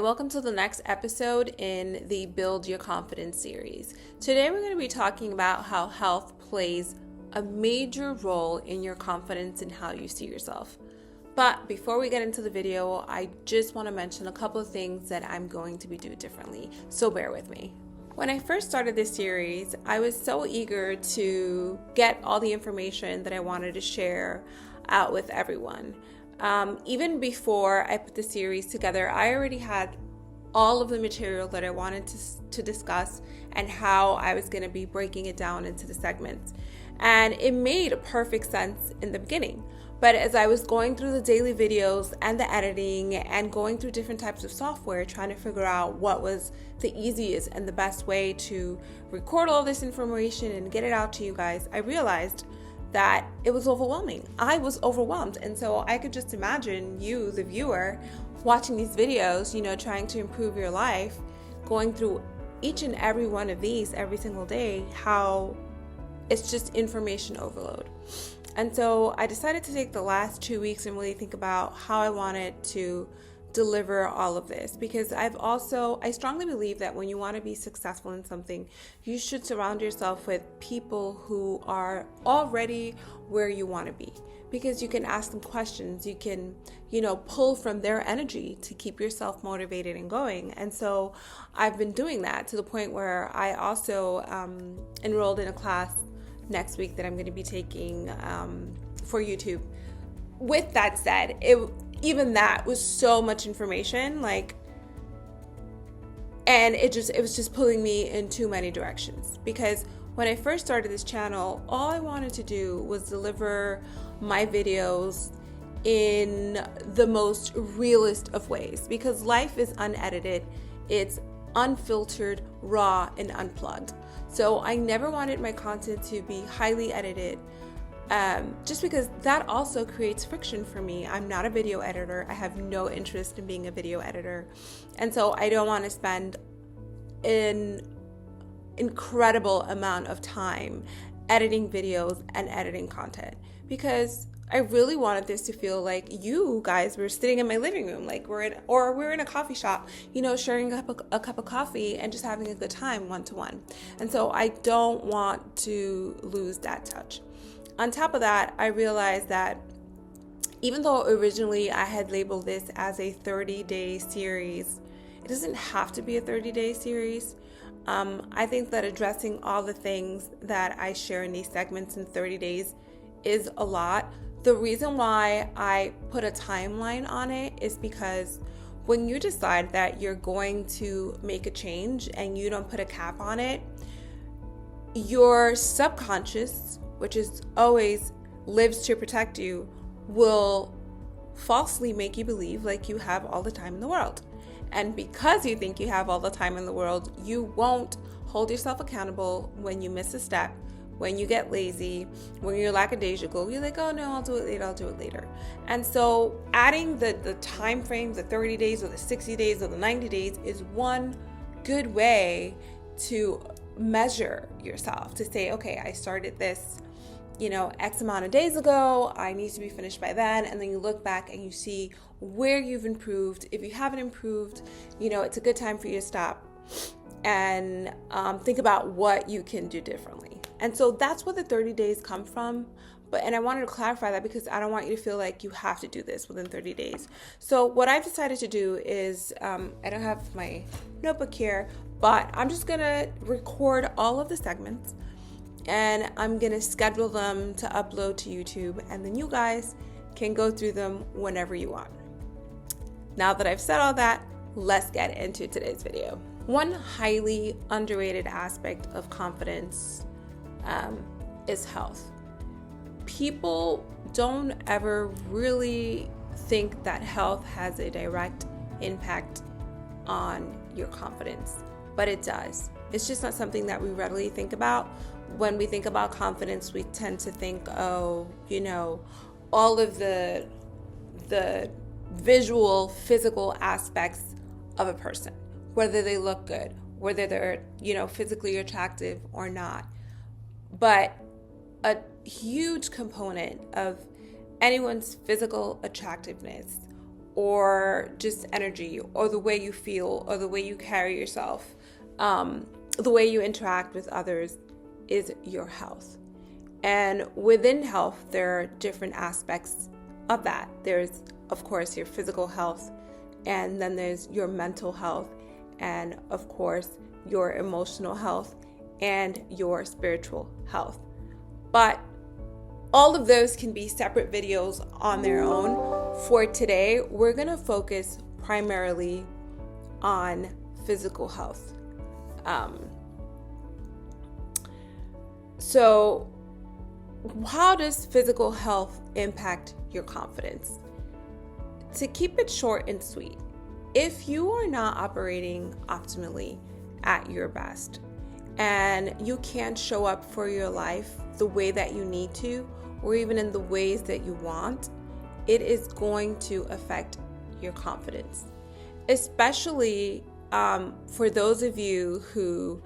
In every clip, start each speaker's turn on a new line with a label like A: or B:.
A: Welcome to the next episode in the Build Your Confidence series. Today we're going to be talking about how health plays a major role in your confidence and how you see yourself. But before we get into the video, I just want to mention a couple of things that I'm going to be doing differently, so bear with me. When I first started this series, I was so eager to get all the information that I wanted to share out with everyone. Even before I put the series together, I already had all of the material that I wanted to discuss and how I was going to be breaking it down into the segments. And it made perfect sense in the beginning. But as I was going through the daily videos and the editing and going through different types of software, trying to figure out what was the easiest and the best way to record all this information and get it out to you guys, I realized that it was overwhelming. I was overwhelmed. And so I could just imagine you, the viewer, watching these videos, trying to improve your life, going through each and every one of these every single day, how it's just information overload. And so I decided to take the last 2 weeks and really think about how I wanted to deliver all of this, because I strongly believe that when you want to be successful in something, you should surround yourself with people who are already where you want to be, because you can ask them questions, you can pull from their energy to keep yourself motivated and going. And so I've been doing that to the point where I also enrolled in a class next week that I'm going to be taking for YouTube. With that said, even that was so much information, and it was just pulling me in too many directions. Because when I first started this channel, all I wanted to do was deliver my videos in the most realist of ways, because life is unedited, it's unfiltered, raw, and unplugged. So I never wanted my content to be highly edited, just because that also creates friction for me. I'm not a video editor. I have no interest in being a video editor. And so I don't want to spend an incredible amount of time editing videos and editing content, because I really wanted this to feel like you guys were sitting in my living room, like we're in a coffee shop, sharing a cup of coffee and just having a good time one-to-one. And so I don't want to lose that touch. On top of that, I realized that even though originally I had labeled this as a 30-day series, it doesn't have to be a 30-day series. I think that addressing all the things that I share in these segments in 30 days is a lot. The reason why I put a timeline on it is because when you decide that you're going to make a change and you don't put a cap on it, your subconscious, which is always lives to protect you, will falsely make you believe like you have all the time in the world. And because you think you have all the time in the world, you won't hold yourself accountable when you miss a step, when you get lazy, when you're lackadaisical. You're like, oh no, I'll do it later. And so adding the time frame, the 30 days or the 60 days or the 90 days is one good way to measure yourself, to say, okay, I started this X amount of days ago, I need to be finished by then. And then you look back and you see where you've improved. If you haven't improved, it's a good time for you to stop and think about what you can do differently. And so that's where the 30 days come from. And I wanted to clarify that because I don't want you to feel like you have to do this within 30 days. So what I've decided to do is, I don't have my notebook here, but I'm just going to record all of the segments, and I'm going to schedule them to upload to YouTube, and then you guys can go through them whenever you want. Now that I've said all that, let's get into today's video. One highly underrated aspect of confidence is health. People don't ever really think that health has a direct impact on your confidence, but it does. It's just not something that we readily think about. When we think about confidence, we tend to think, all of the visual, physical aspects of a person, whether they look good, whether they're, physically attractive or not. But a huge component of anyone's physical attractiveness or just energy, or the way you feel, or the way you carry yourself, the way you interact with others is your health. And within health, there are different aspects of that. There's, of course, your physical health, and then there's your mental health, and of course, your emotional health and your spiritual health. But all of those can be separate videos on their own. For today, we're going to focus primarily on physical health. So how does physical health impact your confidence? To keep it short and sweet, if you are not operating optimally at your best, and you can't show up for your life the way that you need to, or even in the ways that you want, it is going to affect your confidence. Especially for those of you who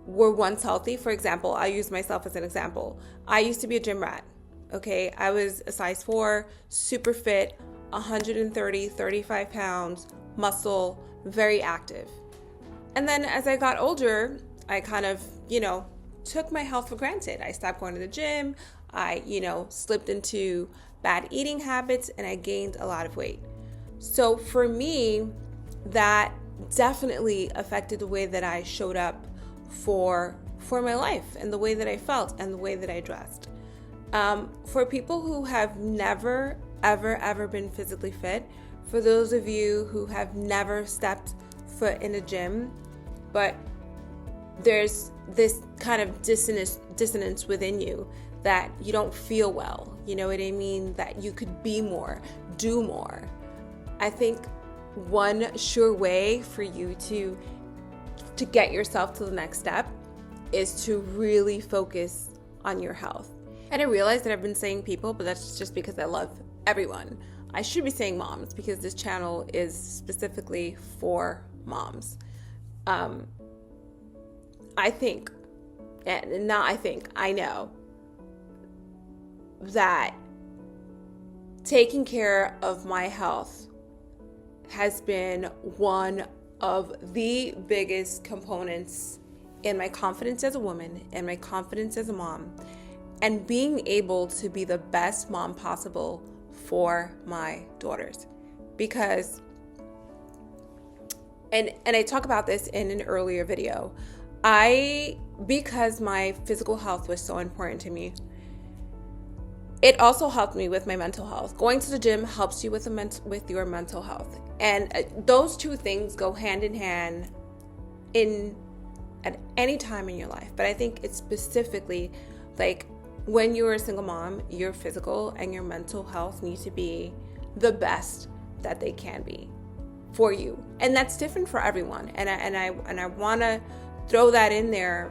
A: were once healthy. For example, I use myself as an example. I used to be a gym rat, okay? I was a size 4, super fit, 35 pounds, muscle, very active. And then as I got older, I kind of, took my health for granted. I stopped going to the gym. I, slipped into bad eating habits, and I gained a lot of weight. So for me, that definitely affected the way that I showed up for my life, and the way that I felt, and the way that I dressed. For people who have never, ever been physically fit, for those of you who have never stepped foot in a gym, but there's this kind of dissonance within you that you don't feel well, you know what I mean? That you could be more, do more. I think one sure way for you to get yourself to the next step is to really focus on your health. And I realize that I've been saying people, but that's just because I love everyone. I should be saying moms, because this channel is specifically for moms. I know that taking care of my health has been one of the biggest components in my confidence as a woman and my confidence as a mom, and being able to be the best mom possible for my daughters. Because, and I talk about this in an earlier video, because my physical health was so important to me, it also helped me with my mental health. Going to the gym helps you with your mental health. And those two things go hand in hand at any time in your life. But I think it's specifically like when you're a single mom, your physical and your mental health need to be the best that they can be for you. And that's different for everyone. And I want to throw that in there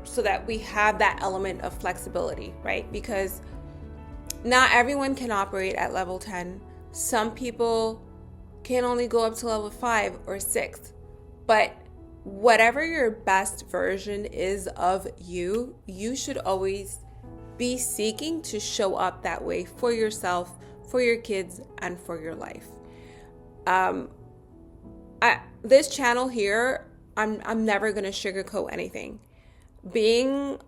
A: so that we have that element of flexibility, right? Because not everyone can operate at level 10. Some people can only go up to level 5 or 6. But whatever your best version is of you, you should always be seeking to show up that way for yourself, for your kids, and for your life. This channel here, I'm never going to sugarcoat anything. Being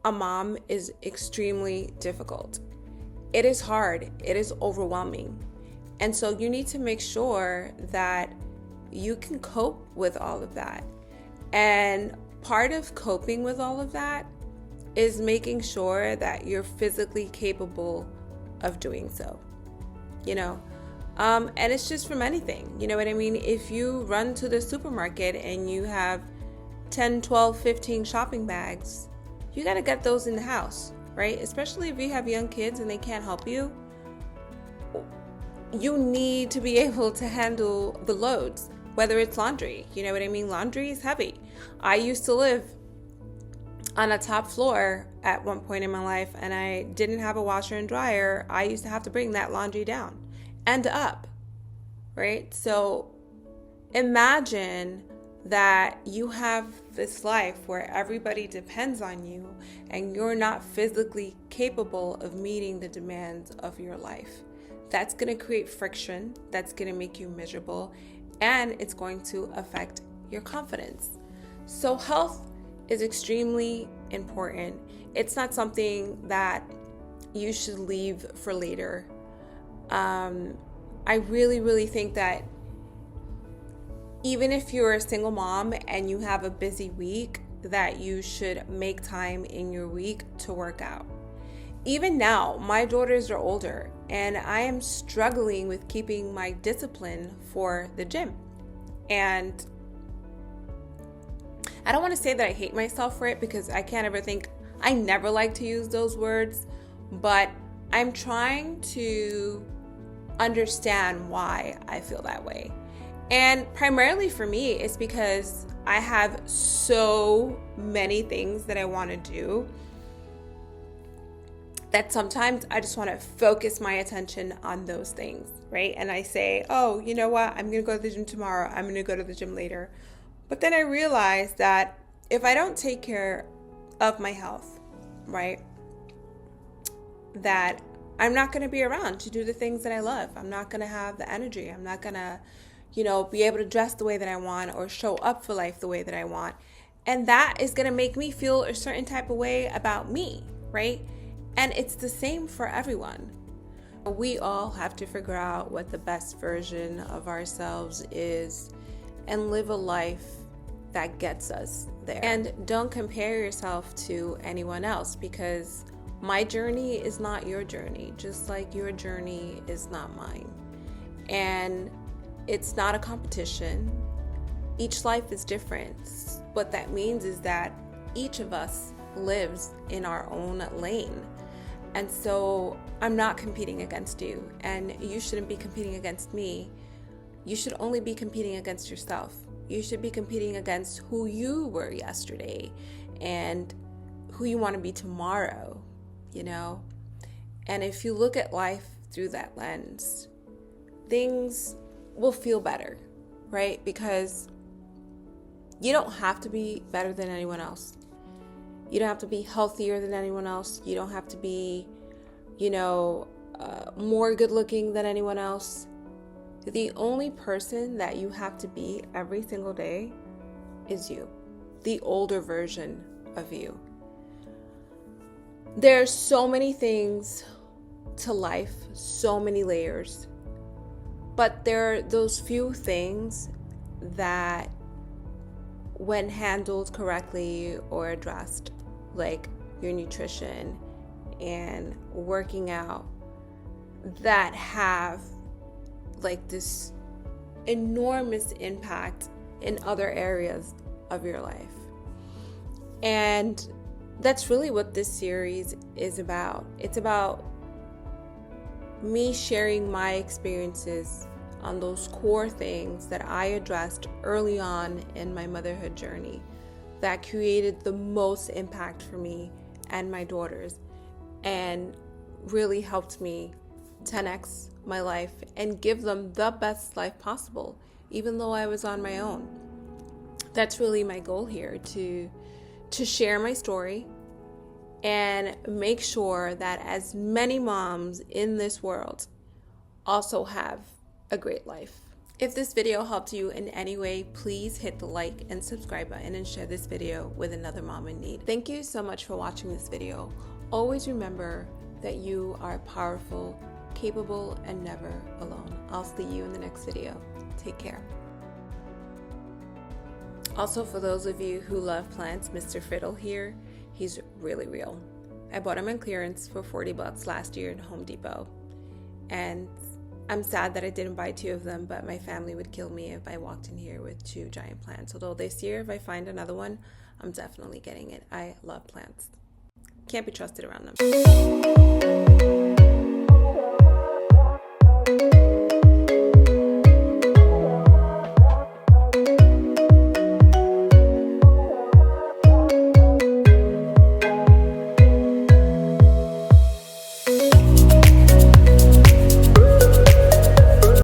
A: a mom is extremely difficult. It is hard. It is overwhelming. And so you need to make sure that you can cope with all of that. And part of coping with all of that is making sure that you're physically capable of doing so, and it's just from anything, you know what I mean? If you run to the supermarket and you have 10, 12, 15 shopping bags, you got to get those in the house, right? Especially if you have young kids and they can't help you. You need to be able to handle the loads, whether it's laundry, you know what I mean? Laundry is heavy. I used to live on a top floor at one point in my life, and I didn't have a washer and dryer. I used to have to bring that laundry down and up, right? So imagine that you have this life where everybody depends on you and you're not physically capable of meeting the demands of your life. that's going to create friction, that's going to make you miserable, and it's going to affect your confidence. So health is extremely important. It's not something that you should leave for later. I really think that even if you're a single mom and you have a busy week, that you should make time in your week to work out. Even now, my daughters are older and I am struggling with keeping my discipline for the gym. And I don't want to say that I hate myself for it, because I can't ever think, I never like to use those words, but I'm trying to understand why I feel that way. And primarily for me, it's because I have so many things that I want to do that sometimes I just want to focus my attention on those things, right? And I say, oh, you know what? I'm going to go to the gym tomorrow. I'm going to go to the gym later. But then I realize that if I don't take care of my health, right, that I'm not going to be around to do the things that I love. I'm not going to have the energy. I'm not going to, be able to dress the way that I want or show up for life the way that I want. And that is going to make me feel a certain type of way about me, right? And it's the same for everyone. We all have to figure out what the best version of ourselves is and live a life that gets us there. And don't compare yourself to anyone else, because my journey is not your journey, just like your journey is not mine. And it's not a competition. Each life is different. What that means is that each of us lives in our own lane. And so I'm not competing against you, and you shouldn't be competing against me. You should only be competing against yourself. You should be competing against who you were yesterday and who you want to be tomorrow, And if you look at life through that lens, things will feel better, right? Because you don't have to be better than anyone else. You don't have to be healthier than anyone else. You don't have to be, more good looking than anyone else. The only person that you have to be every single day is you, the older version of you. There's so many things to life, so many layers, but there are those few things that, when handled correctly or addressed, like your nutrition and working out, that have like this enormous impact in other areas of your life. And that's really what this series is about. It's about me sharing my experiences on those core things that I addressed early on in my motherhood journey that created the most impact for me and my daughters, and really helped me 10x my life and give them the best life possible, even though I was on my own. That's really my goal here, to share my story and make sure that as many moms in this world also have a great life. If this video helped you in any way, please hit the like and subscribe button and share this video with another mom in need. Thank you so much for watching this video. Always remember that you are powerful, capable, and never alone. I'll see you in the next video. Take care. Also, for those of you who love plants, Mr. Fiddle here, he's really real. I bought him on clearance for $40 last year at Home Depot. And I'm sad that I didn't buy 2 of them, but my family would kill me if I walked in here with 2 giant plants. Although this year, if I find another one, I'm definitely getting it. I love plants. Can't be trusted around them.